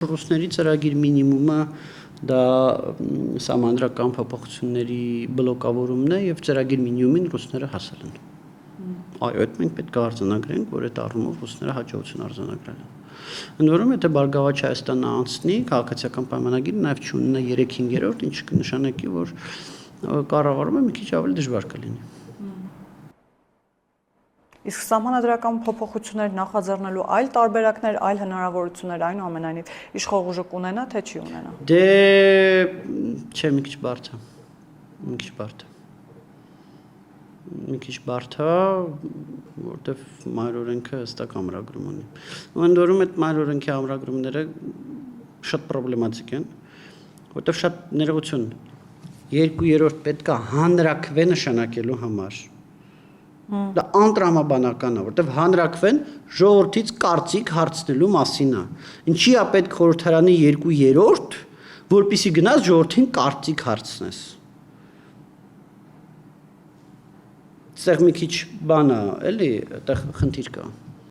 Ռուսների ծրագիր մինիմումը դա սահմանադրական փոփոխությունների բլոկավորումն է եւ ծրագիր մինիմումին ռուսները հասել են։ Այո, այդ մենք պետք է արձանագրենք, որ այդ առումով ռուսները հաջողություն արձանագրել են։ Ընդ որում, եթե Բարգավաճ Հայաստանը անցնի, քաղաքացիական պայմանագիրը նաեւ չունենա 3/5, ինչը կնշանակի, որ կառավարումը մի քիչ ավելի դժվար կլինի։ Իսկ սահմանադրական փոփոխություններ նախաձեռնելու այլ տարբերակներ, այլ հնարավորություններ այնուամենայնիվ իշխող ուժը կունենա, թե չի ունենա։ Դե չէ, մի քիչ բարդ է։ Մի քիչ բարդ է, որտեվ մայրօրենքը հստակ ամրագրում ունի։ Ընդ որում այդ մայրօրենքի ամրագրումները շատ պրոբլեմատիկ են, որտեվ շատ ներողություն 2/3 պետք է հանրակրվե նշանակելու համար։ Դա անտրամաբանական է, որտեվ հանրակրվեն ժողովրդից կարծիք հարցնելու մասին է։ Ինչի է պետք խորհրդարանի 2/3, որպեսզի գնաս ժողովրդին կարծիք հարցնես։ Այստեղ մի քիչ բան է, էլի, այդտեղ խնդիր կա։